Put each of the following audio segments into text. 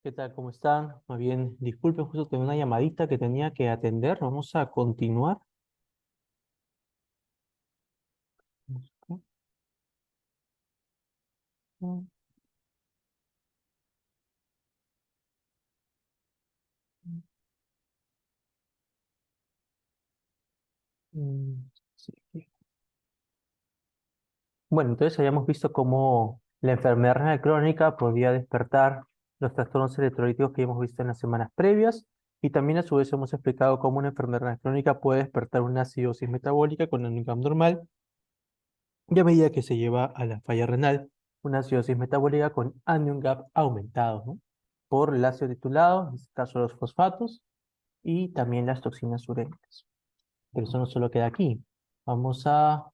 ¿Qué tal? ¿Cómo están? Más bien, disculpen, justo tengo una llamadita que tenía que atender. Vamos a continuar. Mm, sí. Bueno, entonces habíamos visto cómo la enfermedad renal crónica podía despertar los trastornos electrolíticos que hemos visto en las semanas previas y también a su vez hemos explicado cómo una enfermedad renal crónica puede despertar una acidosis metabólica con un income normal y a medida que se lleva a la falla renal, una acidosis metabólica con anion gap aumentado, ¿no? Por el ácido titulado, en este caso los fosfatos, y también las toxinas urémicas. Pero eso no solo queda aquí. Vamos a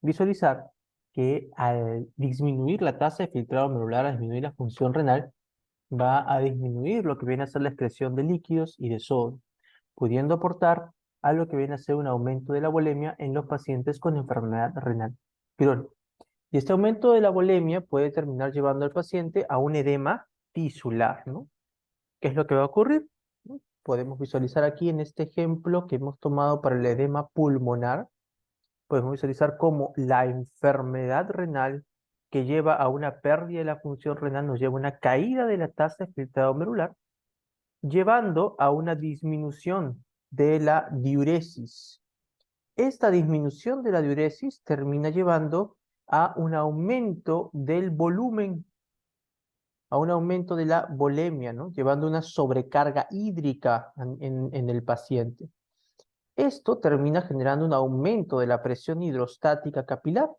visualizar que al disminuir la tasa de filtrado medular, al disminuir la función renal, va a disminuir lo que viene a ser la excreción de líquidos y de sodio, pudiendo aportar a lo que viene a ser un aumento de la bulimia en los pacientes con enfermedad renal crónica. Y este aumento de la bulimia puede terminar llevando al paciente a un edema tisular, ¿no? ¿Qué es lo que va a ocurrir? ¿No? Podemos visualizar aquí en este ejemplo que hemos tomado para el edema pulmonar, podemos visualizar cómo la enfermedad renal que lleva a una pérdida de la función renal nos lleva a una caída de la tasa de filtrado medular, llevando a una disminución de la diuresis. Esta disminución de la diuresis termina llevando a un aumento del volumen, a un aumento de la volemia, ¿no? Llevando una sobrecarga hídrica en el paciente. Esto termina generando un aumento de la presión hidrostática capilar.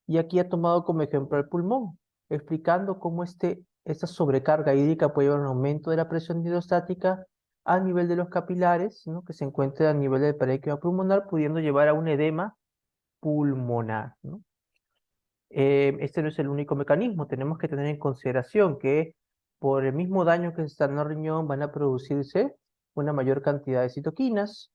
Y aquí ha tomado como ejemplo el pulmón, explicando cómo esta sobrecarga hídrica puede llevar a un aumento de la presión hidrostática a nivel de los capilares, ¿no? Que se encuentra a nivel del parénquima pulmonar, pudiendo llevar a un edema pulmonar, ¿no? Este no es el único mecanismo. Tenemos que tener en consideración que por el mismo daño que se está en la riñón van a producirse una mayor cantidad de citoquinas.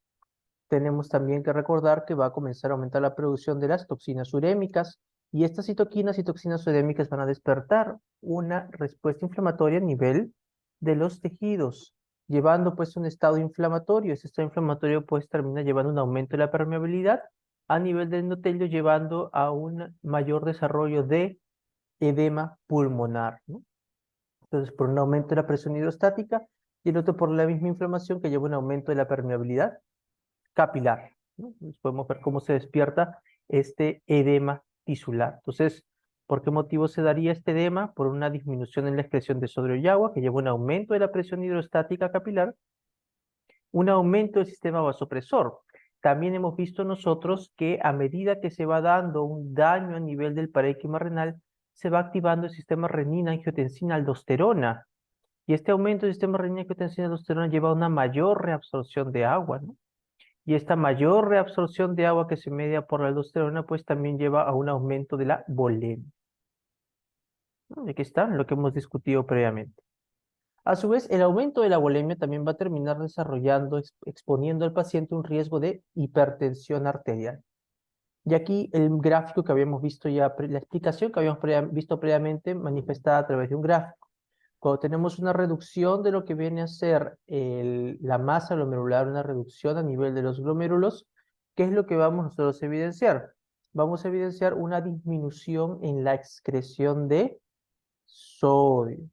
Tenemos también que recordar que va a comenzar a aumentar la producción de las toxinas urémicas y estas citoquinas y toxinas urémicas van a despertar una respuesta inflamatoria a nivel de los tejidos, llevando pues un estado inflamatorio. Ese estado inflamatorio pues termina llevando un aumento de la permeabilidad a nivel del endotelio, llevando a un mayor desarrollo de edema pulmonar, ¿no? Entonces, por un aumento de la presión hidrostática y el otro por la misma inflamación que lleva un aumento de la permeabilidad capilar, ¿no? Entonces, podemos ver cómo se despierta este edema tisular. Entonces, ¿por qué motivo se daría este edema? Por una disminución en la excreción de sodio y agua que lleva un aumento de la presión hidrostática capilar, un aumento del sistema vasopresor. También hemos visto nosotros que a medida que se va dando un daño a nivel del parénquima renal, se va activando el sistema renina-angiotensina-aldosterona. Y este aumento del sistema renina-angiotensina-aldosterona lleva a una mayor reabsorción de agua, ¿no? Y esta mayor reabsorción de agua que se media por la aldosterona, pues también lleva a un aumento de la volemia, ¿no? Y aquí está lo que hemos discutido previamente. A su vez, el aumento de la volemia también va a terminar desarrollando, exponiendo al paciente un riesgo de hipertensión arterial. Y aquí el gráfico que habíamos visto ya, la explicación que habíamos visto previamente manifestada a través de un gráfico. Cuando tenemos una reducción de lo que viene a ser la masa glomerular, una reducción a nivel de los glomérulos, ¿qué es lo que vamos nosotros a evidenciar? Vamos a evidenciar una disminución en la excreción de sodio.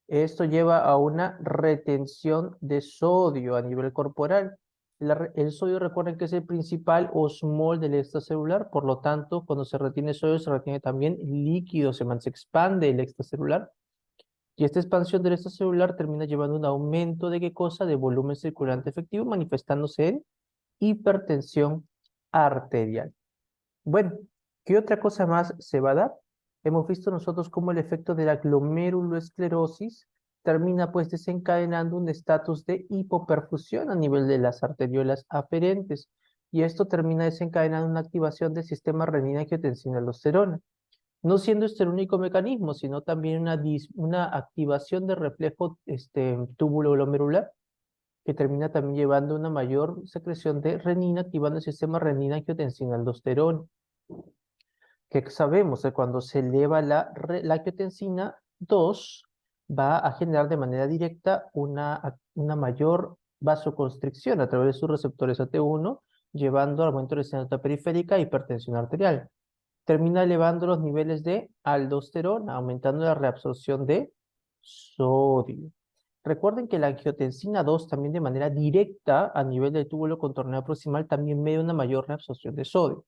Esto lleva a una retención de sodio a nivel corporal. El sodio, recuerden que es el principal osmol del extracelular, por lo tanto, cuando se retiene sodio, se retiene también líquido, se expande el extracelular. Y esta expansión del extracelular termina llevando un aumento de qué cosa, de volumen circulante efectivo, manifestándose en hipertensión arterial. Bueno, ¿qué otra cosa más se va a dar? Hemos visto nosotros cómo el efecto de la glomeruloesclerosis termina pues desencadenando un estatus de hipoperfusión a nivel de las arteriolas aferentes y esto termina desencadenando una activación del sistema renina-angiotensina-aldosterona, no siendo este el único mecanismo, sino también una activación del reflejo túbulo glomerular que termina también llevando una mayor secreción de renina, activando el sistema renina-angiotensina-aldosterona, que sabemos que cuando se eleva la angiotensina 2, va a generar de manera directa una mayor vasoconstricción a través de sus receptores AT1, llevando al aumento de la señal periférica e hipertensión arterial. Termina elevando los niveles de aldosterona, aumentando la reabsorción de sodio. Recuerden que la angiotensina 2 también de manera directa a nivel del túbulo contorneado proximal también media una mayor reabsorción de sodio.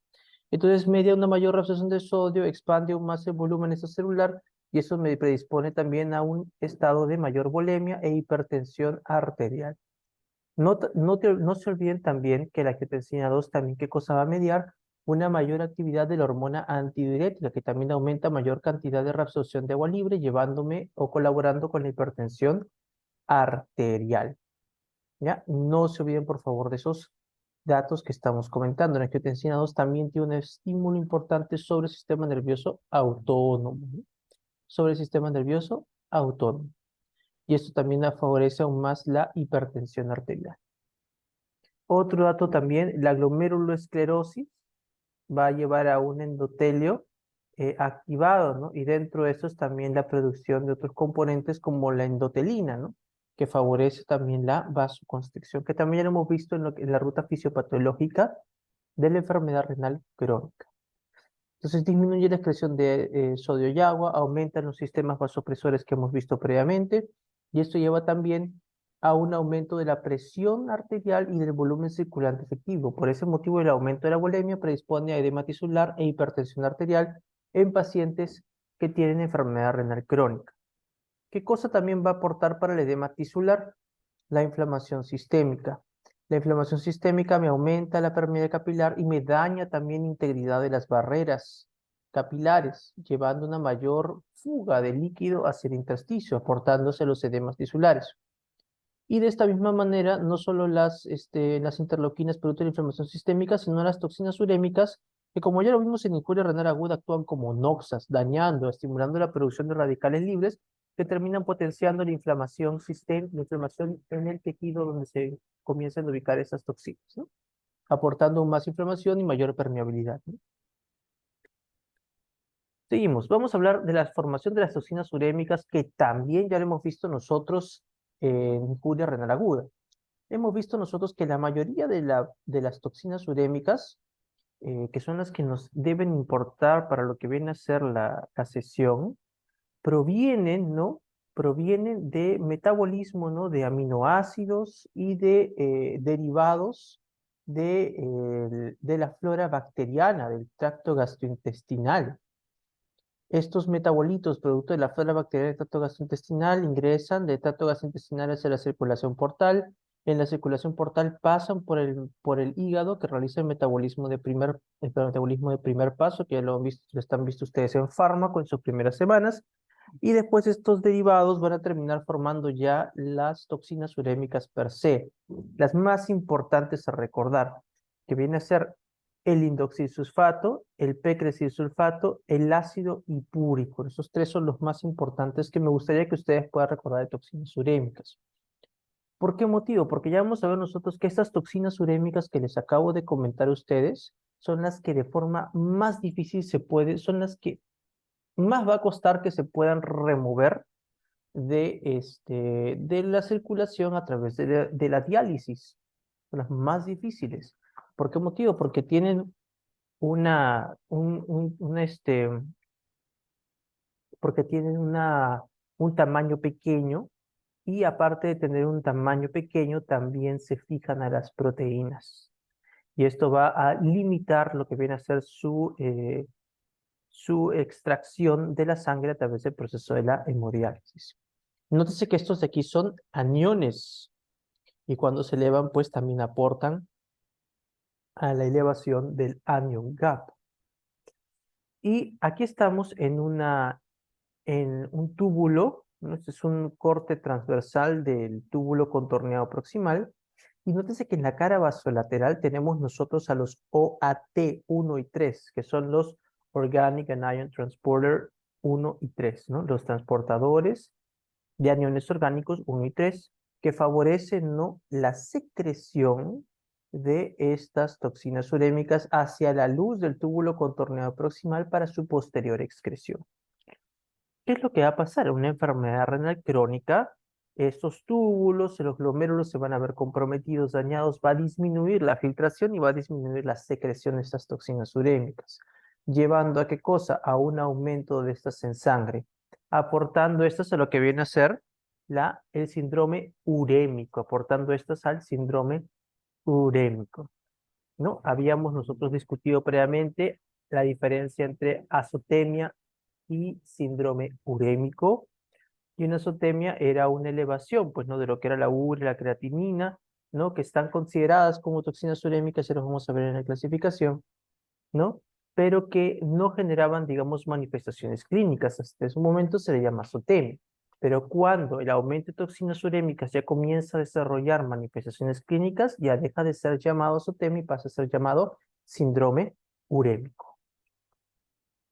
Entonces media una mayor reabsorción de sodio, expande aún más el volumen extracelular y eso me predispone también a un estado de mayor volemia e hipertensión arterial. No se olviden también que la angiotensina 2 también, ¿qué cosa va a mediar? Una mayor actividad de la hormona antidiurética, que también aumenta mayor cantidad de reabsorción de agua libre, llevándome o colaborando con la hipertensión arterial. ¿Ya? No se olviden, por favor, de esos datos que estamos comentando. La angiotensina 2 también tiene un estímulo importante sobre el sistema nervioso autónomo, ¿no? Sobre el sistema nervioso autónomo. Y esto también favorece aún más la hipertensión arterial. Otro dato también, la glomerulosclerosis va a llevar a un endotelio activado, ¿no? Y dentro de eso es también la producción de otros componentes como la endotelina, ¿no? Que favorece también la vasoconstricción, que también ya lo hemos visto en la ruta fisiopatológica de la enfermedad renal crónica. Entonces disminuye la excreción de sodio y agua, aumentan los sistemas vasopresores que hemos visto previamente, y esto lleva también a un aumento de la presión arterial y del volumen circulante efectivo. Por ese motivo, el aumento de la volemia predispone a edema tisular e hipertensión arterial en pacientes que tienen enfermedad renal crónica. ¿Qué cosa también va a aportar para el edema tisular? La inflamación sistémica. La inflamación sistémica me aumenta la permeabilidad capilar y me daña también la integridad de las barreras capilares, llevando una mayor fuga de líquido hacia el intersticio, aportándose los edemas tisulares. Y de esta misma manera, no solo las interleuquinas producto de la inflamación sistémica, sino las toxinas urémicas, que como ya lo vimos en injuria renal aguda, actúan como noxas, dañando, estimulando la producción de radicales libres, que terminan potenciando la inflamación sistémica, la inflamación en el tejido donde se comienzan a ubicar esas toxinas, ¿no? Aportando más inflamación y mayor permeabilidad, ¿no? Seguimos, vamos a hablar de la formación de las toxinas urémicas, que también ya lo hemos visto nosotros en injuria renal aguda. Hemos visto nosotros que la mayoría de las toxinas urémicas, que son las que nos deben importar para lo que viene a ser la sesión, provienen, ¿no? Provienen de metabolismo, ¿no? De aminoácidos y de derivados de la flora bacteriana, del tracto gastrointestinal. Estos metabolitos, producto de la flora bacteriana del tracto gastrointestinal, ingresan del tracto gastrointestinal hacia la circulación portal. En la circulación portal pasan por el hígado, que realiza el metabolismo de primer paso, que ya lo están visto ustedes en fármaco en sus primeras semanas. Y después estos derivados van a terminar formando ya las toxinas urémicas per se. Las más importantes a recordar, que viene a ser el indoxilsulfato, el p-crecilsulfato, el ácido hipúrico. Esos tres son los más importantes que me gustaría que ustedes puedan recordar de toxinas urémicas. ¿Por qué motivo? Porque ya vamos a ver nosotros que estas toxinas urémicas que les acabo de comentar a ustedes son las que de forma más difícil son las que más va a costar que se puedan remover de la circulación a través de la diálisis. Son las más difíciles. ¿Por qué motivo? Porque tienen una, un- una, este, porque tienen un tamaño pequeño, y aparte de tener un tamaño pequeño, también se fijan a las proteínas. Y esto va a limitar lo que viene a ser su extracción de la sangre a través del proceso de la hemodiálisis. Nótese que estos de aquí son aniones, y cuando se elevan, pues también aportan a la elevación del anion gap. Y aquí estamos en un túbulo, ¿no? Este es un corte transversal del túbulo contorneado proximal. Y nótese que en la cara vasolateral tenemos nosotros a los OAT1 y 3, que son los Organic Anion Transporter 1 y 3, ¿no? Los transportadores de aniones orgánicos 1 y 3, que favorecen, ¿no? La secreción de estas toxinas urémicas hacia la luz del túbulo contorneado proximal para su posterior excreción. ¿Qué es lo que va a pasar? Una enfermedad renal crónica, estos túbulos, los glomérulos se van a ver comprometidos, dañados, va a disminuir la filtración y va a disminuir la secreción de estas toxinas urémicas, llevando a qué cosa? A un aumento de estas en sangre, aportando estas a lo que viene a ser el síndrome urémico, aportando estas al síndrome urémico, ¿no? Habíamos nosotros discutido previamente la diferencia entre azotemia y síndrome urémico. Y una azotemia era una elevación, pues, ¿no? De lo que era la urea, la creatinina, ¿no? Que están consideradas como toxinas urémicas, ya los vamos a ver en la clasificación, ¿no? Pero que no generaban, digamos, manifestaciones clínicas. Hasta ese momento se le llama azotemia. Pero cuando el aumento de toxinas urémicas ya comienza a desarrollar manifestaciones clínicas, ya deja de ser llamado azotemia y pasa a ser llamado síndrome urémico.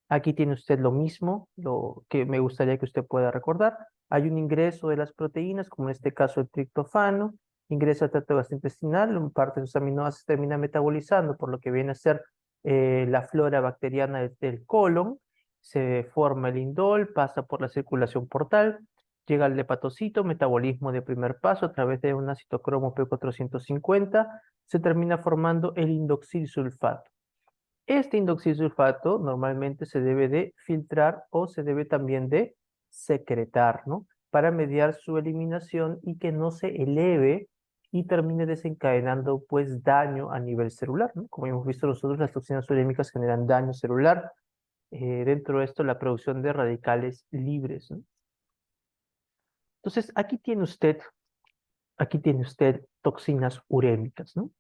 Aquí tiene usted lo mismo, lo que me gustaría que usted pueda recordar. Hay un ingreso de las proteínas, como en este caso el triptofano, ingresa al tracto gastrointestinal, en parte de sus aminoácidos termina metabolizando por lo que viene a ser la flora bacteriana del colon, se forma el indol, pasa por la circulación portal, llega al hepatocito, metabolismo de primer paso a través de una citocromo P450, se termina formando el indoxil sulfato. Este indoxilsulfato normalmente se debe de filtrar o se debe también de secretar, ¿no? Para mediar su eliminación y que no se eleve y termine desencadenando pues daño a nivel celular, ¿no? Como hemos visto nosotros, las toxinas urémicas generan daño celular, dentro de esto la producción de radicales libres, ¿no? Entonces, aquí tiene usted toxinas urémicas, ¿no?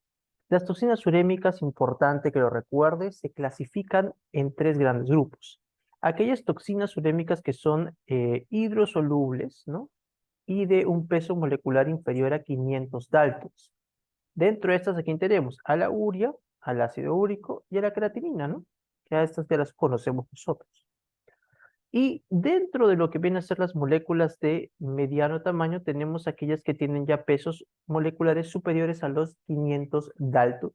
Las toxinas urémicas, importante que lo recuerde, se clasifican en tres grandes grupos. Aquellas toxinas urémicas que son hidrosolubles, ¿no? Y de un peso molecular inferior a 500 Daltons. Dentro de estas, aquí tenemos a la urea, al ácido úrico y a la creatinina, ¿no? Ya estas ya las conocemos nosotros. Y dentro de lo que vienen a ser las moléculas de mediano tamaño, tenemos aquellas que tienen ya pesos moleculares superiores a los 500 Daltons.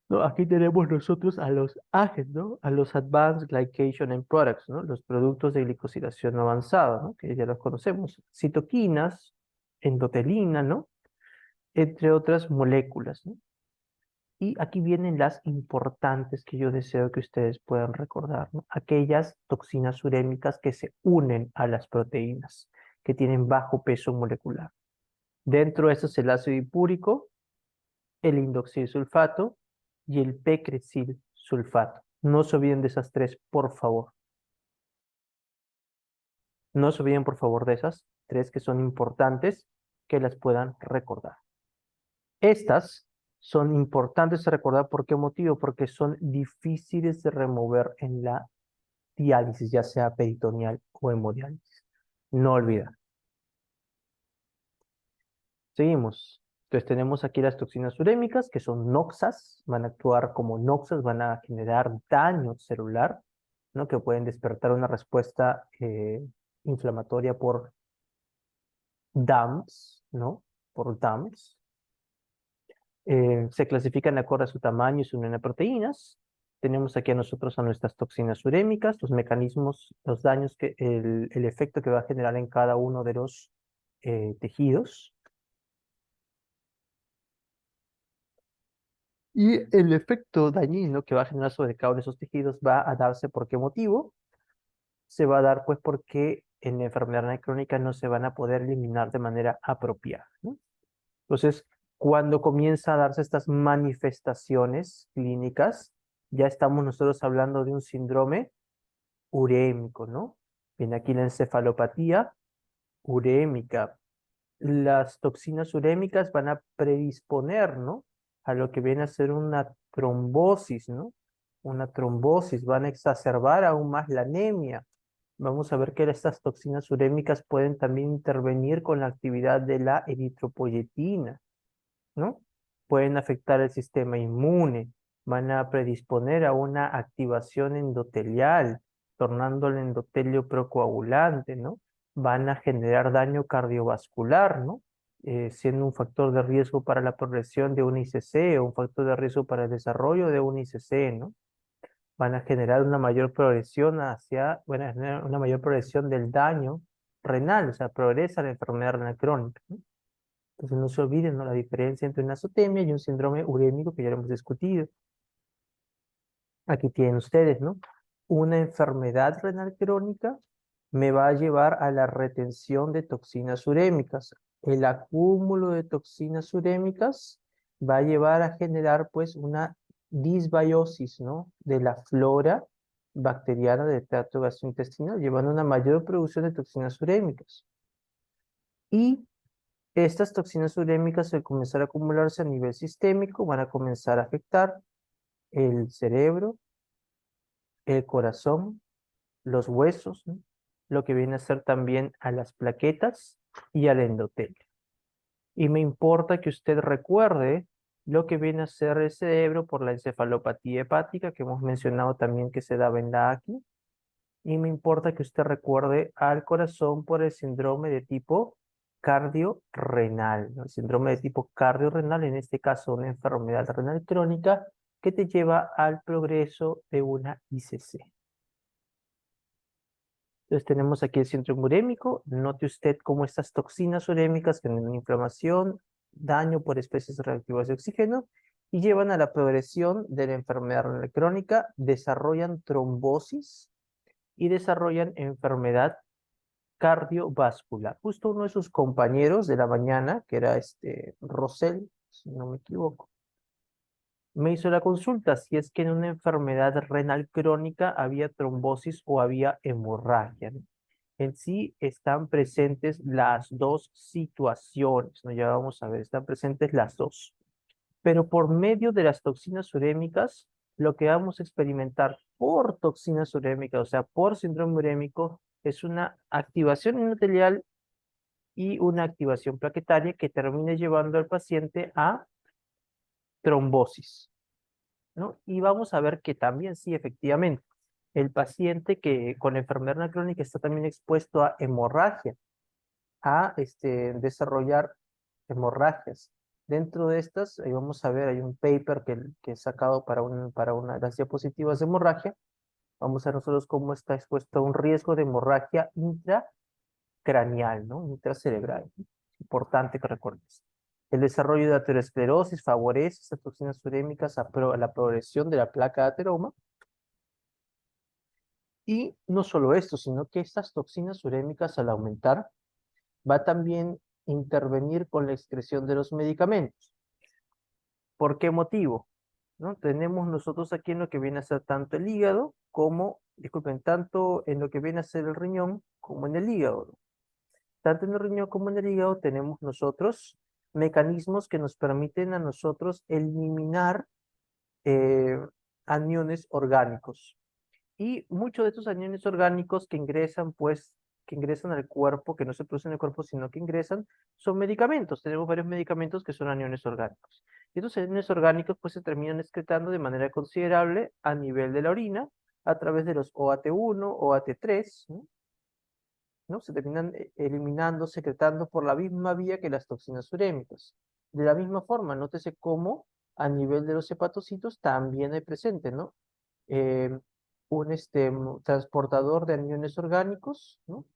No, aquí tenemos nosotros a los AGEs, ¿no? A los Advanced Glycation End Products, ¿no? Los productos de glicosilación avanzada, ¿no? Que ya los conocemos. Citoquinas, endotelina, ¿no? Entre otras moléculas, ¿no? Y aquí vienen las importantes que yo deseo que ustedes puedan recordar, ¿no? Aquellas toxinas urémicas que se unen a las proteínas, que tienen bajo peso molecular. Dentro de estos el ácido hipúrico, el indoxil sulfato y el pecresil sulfato. No se olviden de esas tres, por favor. No se olviden, por favor, de esas tres que son importantes que las puedan recordar. Estas son importantes de recordar. ¿Por qué motivo? Porque son difíciles de remover en la diálisis, ya sea peritoneal o hemodiálisis. No olvidar. Seguimos. Entonces tenemos aquí las toxinas urémicas, que son noxas, van a actuar como noxas, van a generar daño celular, ¿no? Que pueden despertar una respuesta inflamatoria por DAMPs, ¿no? Por DAMPs. Se clasifican de acuerdo a su tamaño y su unión de proteínas. Tenemos aquí a nosotros a nuestras toxinas urémicas, los mecanismos, los daños, el efecto que va a generar en cada uno de los tejidos. Y el efecto dañino que va a generar sobre cada uno de esos tejidos va a darse por qué motivo. Se va a dar pues porque en la enfermedad renal crónica no se van a poder eliminar de manera apropiada, ¿no? Entonces, cuando comienza a darse estas manifestaciones clínicas, ya estamos nosotros hablando de un síndrome urémico, ¿no? Viene aquí la encefalopatía urémica. Las toxinas urémicas van a predisponer, ¿no? A lo que viene a ser una trombosis, ¿no? Una trombosis, van a exacerbar aún más la anemia. Vamos a ver que estas toxinas urémicas pueden también intervenir con la actividad de la eritropoyetina, ¿no? Pueden afectar el sistema inmune, van a predisponer a una activación endotelial, tornando el endotelio procoagulante, ¿no? Van a generar daño cardiovascular, ¿no? Siendo un factor de riesgo para la progresión de una ICC o un factor de riesgo para el desarrollo de una ICC, ¿no? van a generar una mayor progresión van a generar una mayor progresión del daño renal, o sea, progresa la enfermedad renal crónica, ¿no? Entonces no se olviden, ¿no?, la diferencia entre una azotemia y un síndrome urémico que ya lo hemos discutido. Aquí tienen ustedes, ¿no? Una enfermedad renal crónica me va a llevar a la retención de toxinas urémicas. El acúmulo de toxinas urémicas va a llevar a generar, pues, una disbiosis, ¿no?, de la flora bacteriana del tracto gastrointestinal, llevando a una mayor producción de toxinas urémicas. Y estas toxinas urémicas, al comenzar a acumularse a nivel sistémico, van a comenzar a afectar el cerebro, el corazón, los huesos, ¿no?, lo que viene a ser también a las plaquetas y al endotelio. Y me importa que usted recuerde lo que viene a ser el cerebro por la encefalopatía hepática, que hemos mencionado también que se daba en la AQI. Y me importa que usted recuerde al corazón por el síndrome de tipo cardiorrenal, ¿no? El síndrome de tipo cardiorrenal, en este caso una enfermedad renal crónica que te lleva al progreso de una ICC. Entonces tenemos aquí el síndrome urémico. Note usted cómo estas toxinas urémicas generan inflamación, daño por especies reactivas de oxígeno y llevan a la progresión de la enfermedad renal crónica, desarrollan trombosis y desarrollan enfermedad cardiovascular. Justo uno de sus compañeros de la mañana, que era Rosell, si no me equivoco, me hizo la consulta si es que en una enfermedad renal crónica había trombosis o había hemorragia, ¿no? En sí están presentes las dos situaciones, ¿no? Ya vamos a ver, están presentes las dos. Pero por medio de las toxinas urémicas, lo que vamos a experimentar por toxinas urémicas, o sea, por síndrome urémico, es una activación endotelial y una activación plaquetaria que termine llevando al paciente a trombosis, ¿no? Y vamos a ver que también sí, efectivamente, el paciente que con enfermedad renal crónica está también expuesto a hemorragia, a desarrollar hemorragias. Dentro de estas, ahí vamos a ver, hay un paper que he sacado para una de las diapositivas de hemorragia. Vamos a ver nosotros cómo está expuesto a un riesgo de hemorragia intracraneal, ¿no? Intracerebral. Importante que recuerdes. El desarrollo de aterosclerosis favorece estas toxinas urémicas a la progresión de la placa de ateroma. Y no solo esto, sino que estas toxinas urémicas al aumentar va a también intervenir con la excreción de los medicamentos. ¿Por qué motivo? ¿No? Tenemos nosotros aquí en lo que viene a ser tanto el hígado como, disculpen, tanto en lo que viene a ser el riñón como en el hígado, ¿no? Tanto en el riñón como en el hígado tenemos nosotros mecanismos que nos permiten a nosotros eliminar eh, aniones orgánicos. Y muchos de estos aniones orgánicos que ingresan, pues, que ingresan al cuerpo, que no se producen en el cuerpo, sino que ingresan, son medicamentos. Tenemos varios medicamentos que son aniones orgánicos. Y estos aniones orgánicos, pues, se terminan excretando de manera considerable a nivel de la orina, a través de los OAT1, OAT3, ¿no? ¿No? Se terminan eliminando, secretando por la misma vía que las toxinas urémicas. De la misma forma, nótese cómo a nivel de los hepatocitos también hay presente, ¿no? Eh, un transportador de aniones orgánicos, ¿no?,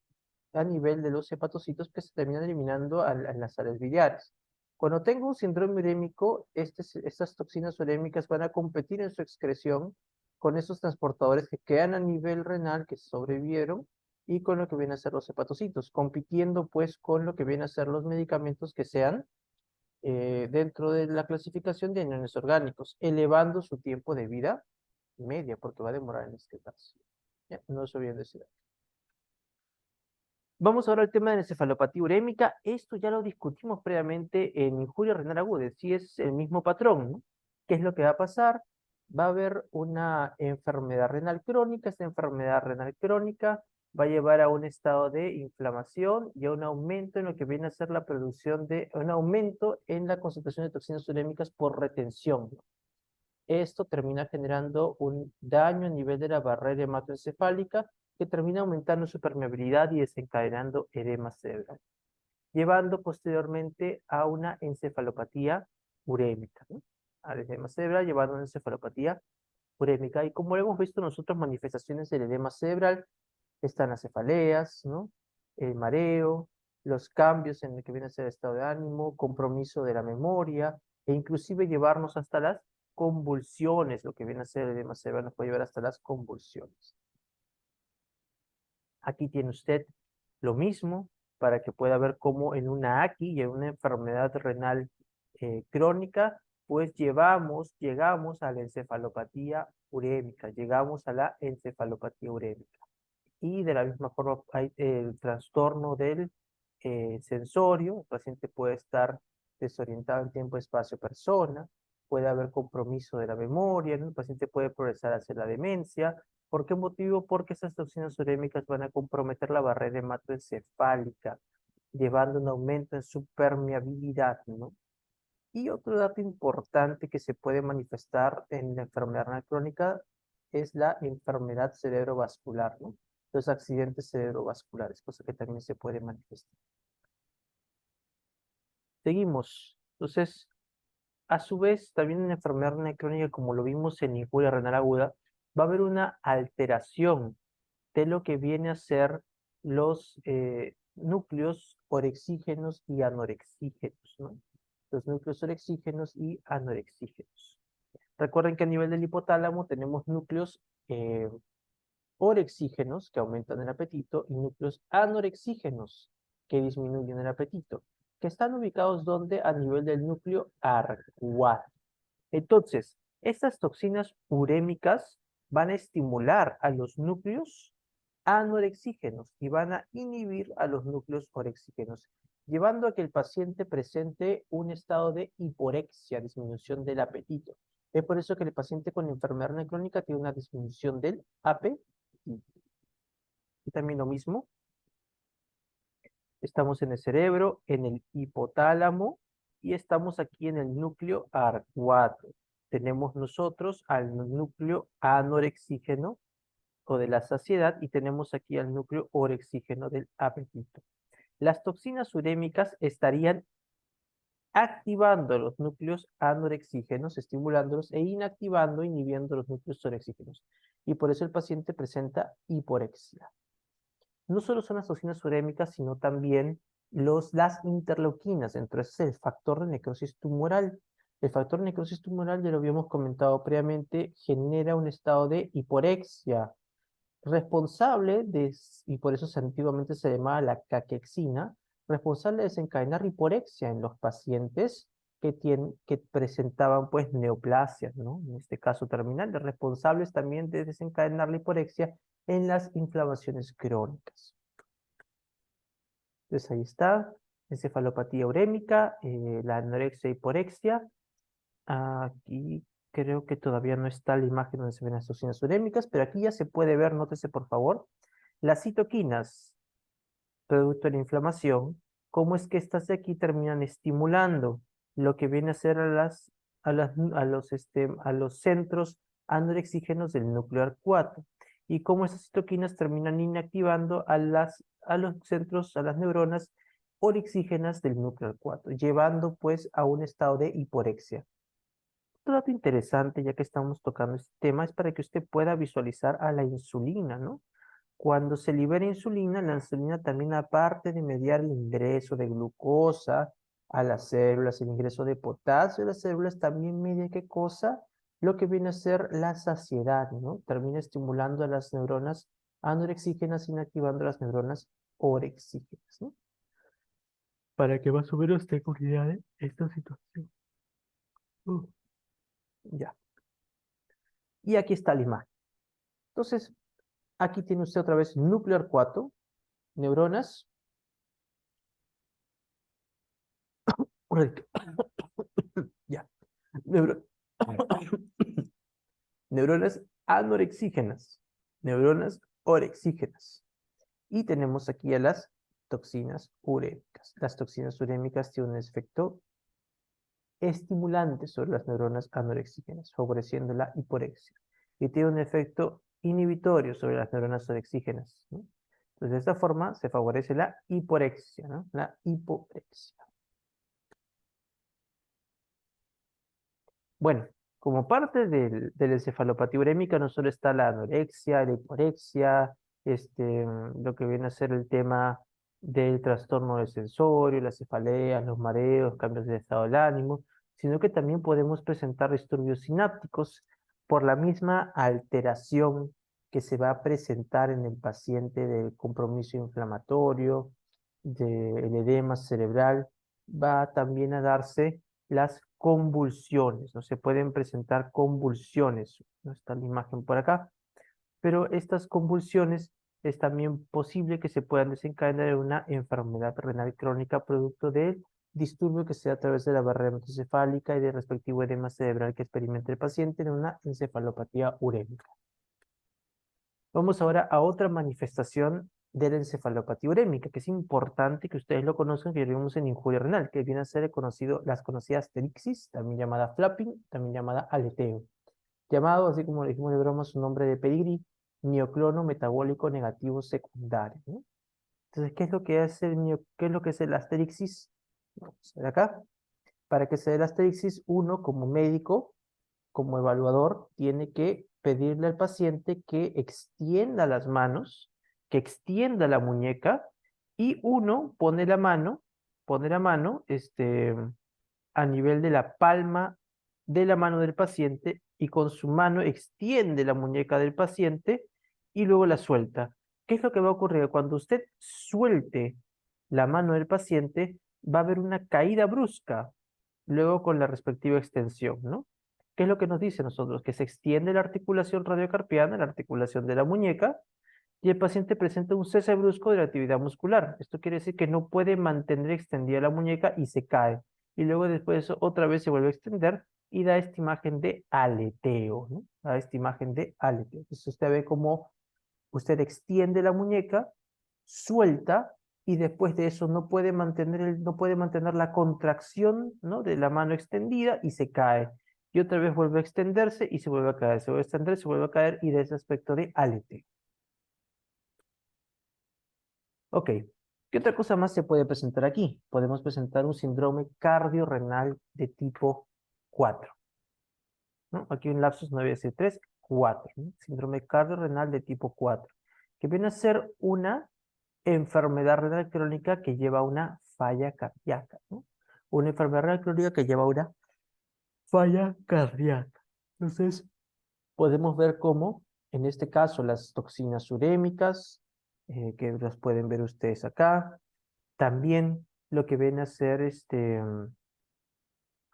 a nivel de los hepatocitos que se terminan eliminando en las sales biliares. Cuando tengo un síndrome urémico, estas toxinas urémicas van a competir en su excreción con esos transportadores que quedan a nivel renal, que sobrevivieron, y con lo que vienen a ser los hepatocitos, compitiendo pues con lo que vienen a ser los medicamentos que sean dentro de la clasificación de aniones orgánicos, elevando su tiempo de vida media, porque va a demorar en este caso. Ya, no se olviden decir. Vamos ahora al tema de la encefalopatía urémica. Esto ya lo discutimos previamente en injuria renal aguda, si es el mismo patrón, ¿no? ¿Qué es lo que va a pasar? Va a haber una enfermedad renal crónica. Esta enfermedad renal crónica va a llevar a un estado de inflamación y a un aumento en lo que viene a ser la producción un aumento en la concentración de toxinas urémicas por retención, ¿no? Esto termina generando un daño a nivel de la barrera hematoencefálica que termina aumentando su permeabilidad y desencadenando edema cerebral, llevando posteriormente a una encefalopatía urémica, ¿no? Al edema cerebral llevando a una encefalopatía urémica. Y como lo hemos visto nosotros, manifestaciones del edema cerebral, están las cefaleas, ¿no? El mareo, los cambios en el que viene a ser el estado de ánimo, compromiso de la memoria, e inclusive llevarnos hasta las convulsiones, lo que viene a ser el edema cerebral nos puede llevar hasta las convulsiones. Aquí tiene usted lo mismo para que pueda ver cómo en una AQI y en una enfermedad renal crónica, pues llegamos a la encefalopatía urémica, llegamos a la encefalopatía urémica. Y de la misma forma hay el trastorno del sensorio, el paciente puede estar desorientado en tiempo, espacio, persona, puede haber compromiso de la memoria, ¿no? El paciente puede progresar hacia la demencia. ¿Por qué motivo? Porque esas toxinas urémicas van a comprometer la barrera hematoencefálica, llevando un aumento en su permeabilidad, ¿no? Y otro dato importante que se puede manifestar en la enfermedad renal crónica es la enfermedad cerebrovascular, ¿no? Los accidentes cerebrovasculares, cosa que también se puede manifestar. Seguimos. Entonces, a su vez, también en la enfermedad renal crónica, como lo vimos en injuria renal aguda, va a haber una alteración de lo que viene a ser los núcleos orexígenos y anorexígenos, ¿no? Los núcleos orexígenos y anorexígenos. Recuerden que a nivel del hipotálamo tenemos núcleos orexígenos que aumentan el apetito y núcleos anorexígenos que disminuyen el apetito, que están ubicados donde a nivel del núcleo arcuado. Entonces, estas toxinas urémicas van a estimular a los núcleos anorexígenos y van a inhibir a los núcleos orexígenos, llevando a que el paciente presente un estado de hiporexia, disminución del apetito. Es por eso que el paciente con enfermedad renal crónica tiene una disminución del apetito. Y también lo mismo, estamos en el cerebro, en el hipotálamo, y estamos aquí en el núcleo arcuato. Tenemos nosotros al núcleo anorexígeno o de la saciedad y tenemos aquí al núcleo orexígeno del apetito. Las toxinas urémicas estarían activando los núcleos anorexígenos, estimulándolos e inactivando, inhibiendo los núcleos orexígenos. Y por eso el paciente presenta hiporexia. No solo son las toxinas urémicas, sino también las interleuquinas. Entonces, el factor de necrosis tumoral. El factor de necrosis tumoral, ya lo habíamos comentado previamente, genera un estado de hiporexia responsable de, y por eso antiguamente se llamaba la caquexina, responsable de desencadenar hiporexia en los pacientes que presentaban pues neoplasias, ¿no? En este caso terminales, responsables también de desencadenar la hiporexia en las inflamaciones crónicas. Entonces ahí está, encefalopatía urémica, la anorexia e hiporexia. Aquí creo que todavía no está la imagen donde se ven las toxinas urémicas, pero aquí ya se puede ver, nótese por favor, las citoquinas, producto de la inflamación, cómo es que estas de aquí terminan estimulando lo que viene a ser a los centros anorexígenos del núcleo arcuato, y cómo esas citoquinas terminan inactivando a los centros, a las neuronas orexígenas del núcleo arcuato, llevando pues a un estado de hiporexia. Otro dato interesante, ya que estamos tocando este tema, es para que usted pueda visualizar a la insulina, ¿no? Cuando se libera insulina, la insulina también, aparte de mediar el ingreso de glucosa a las células, el ingreso de potasio a las células, también media qué cosa, lo que viene a ser la saciedad, ¿no? Termina estimulando a las neuronas anorexígenas, inactivando las neuronas orexígenas, ¿no? Para que más o menos tenga una idea de esta situación. Ya. Y aquí está la imagen. Entonces, aquí tiene usted otra vez núcleo arcuato, neuronas, ya, neuro- neuronas anorexígenas, neuronas orexígenas. Y tenemos aquí a las toxinas urémicas. Las toxinas urémicas tienen un efecto estimulante sobre las neuronas anorexígenas, favoreciendo la hiporexia. Y tiene un efecto inhibitorio sobre las neuronas orexígenas, ¿no? Entonces, de esta forma se favorece la hiporexia, ¿no? La hiporexia. Bueno, como parte de la encefalopatía urémica no solo está la anorexia, la hiporexia, lo que viene a ser el tema del trastorno del sensorio, las cefaleas, los mareos, cambios de estado del ánimo, sino que también podemos presentar disturbios sinápticos por la misma alteración que se va a presentar en el paciente del compromiso inflamatorio, del edema cerebral, va también a darse las convulsiones, ¿no? Se pueden presentar convulsiones, no está la imagen por acá, pero estas convulsiones es también posible que se puedan desencadenar en una enfermedad renal crónica producto del disturbio que se da a través de la barrera hematoencefálica y del respectivo edema cerebral que experimenta el paciente en una encefalopatía urémica. Vamos ahora a otra manifestación de la encefalopatía urémica, que es importante que ustedes lo conozcan, que ya lo vimos en injuria renal, que viene a ser las conocidas pterixis, también llamada flapping, también llamada aleteo. Llamado, así como le dijimos de broma, su nombre de pedigrí, mioclono metabólico negativo secundario, ¿no? Entonces, ¿qué es lo que hace qué es lo que es el asterixis? Vamos a ver acá. Para que se dé el asterixis, uno como médico, como evaluador, tiene que pedirle al paciente que extienda las manos, que extienda la muñeca, y uno pone la mano, a nivel de la palma de la mano del paciente y con su mano extiende la muñeca del paciente y luego la suelta. ¿Qué es lo que va a ocurrir? Cuando usted suelte la mano del paciente, va a haber una caída brusca, luego con la respectiva extensión, ¿no? ¿Qué es lo que nos dice a nosotros? Que se extiende la articulación radiocarpiana, la articulación de la muñeca, y el paciente presenta un cese brusco de la actividad muscular. Esto quiere decir que no puede mantener extendida la muñeca y se cae. Y luego después de eso otra vez se vuelve a extender y da esta imagen de aleteo, ¿no? Da esta imagen de aleteo. Entonces usted ve cómo usted extiende la muñeca, suelta y después de eso no puede mantener la contracción, ¿no? De la mano extendida y se cae. Y otra vez vuelve a extenderse y se vuelve a caer, se vuelve a extender, se vuelve a caer y da ese aspecto de aleteo. Ok, ¿qué otra cosa más se puede presentar aquí? Podemos presentar un síndrome cardiorrenal de tipo 4, ¿no? Aquí un lapsus no debe ser 3, 4, ¿no? Síndrome cardiorrenal de tipo 4, que viene a ser una enfermedad renal crónica que lleva a una falla cardíaca, ¿no? Una enfermedad renal crónica que lleva a una falla cardíaca. Entonces, podemos ver cómo, en este caso, las toxinas urémicas, que las pueden ver ustedes acá, también lo que viene a ser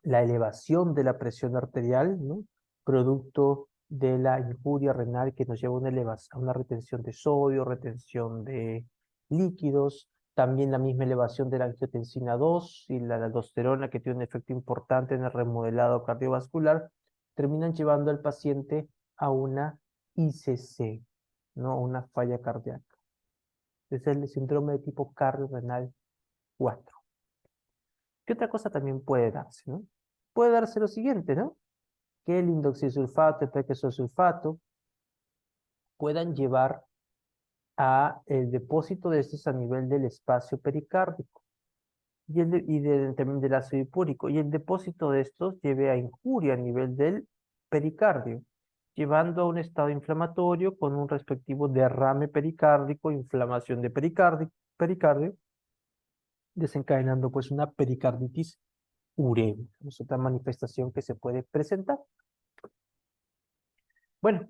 la elevación de la presión arterial, ¿no? Producto de la injuria renal que nos lleva a a una retención de sodio, retención de líquidos, también la misma elevación de la angiotensina 2 y la aldosterona que tiene un efecto importante en el remodelado cardiovascular, terminan llevando al paciente a una ICC, ¿no? Una falla cardíaca. Es el síndrome de tipo cardiorrenal 4. ¿Qué otra cosa también puede darse, no? Puede darse lo siguiente, ¿no? Que el indoxasulfato, el pequesosulfato puedan llevar a el depósito de estos a nivel del espacio pericárdico también del ácido hipúrico, y el depósito de estos lleve a injuria a nivel del pericardio, llevando a un estado inflamatorio con un respectivo derrame pericárdico, inflamación de pericardio, desencadenando pues una pericarditis urémica. Es otra manifestación que se puede presentar. Bueno,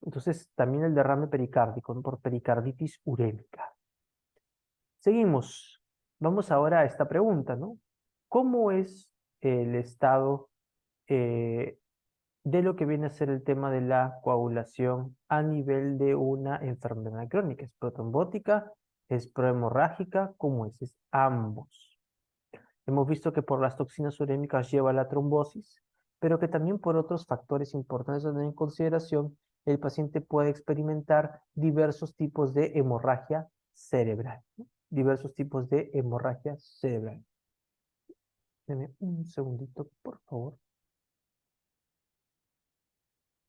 entonces también el derrame pericárdico, ¿no? Por pericarditis urémica. Seguimos. Vamos ahora a esta pregunta, ¿no? ¿Cómo es el estado eh, de lo que viene a ser el tema de la coagulación a nivel de una enfermedad crónica? ¿Es protrombótica? ¿Es prohemorrágica? ¿Cómo es? Es ambos. Hemos visto que por las toxinas urémicas lleva a la trombosis, pero que también por otros factores importantes a tener en consideración, el paciente puede experimentar diversos tipos de hemorragia cerebral, ¿no? Diversos tipos de hemorragia cerebral. Deme un segundito, por favor.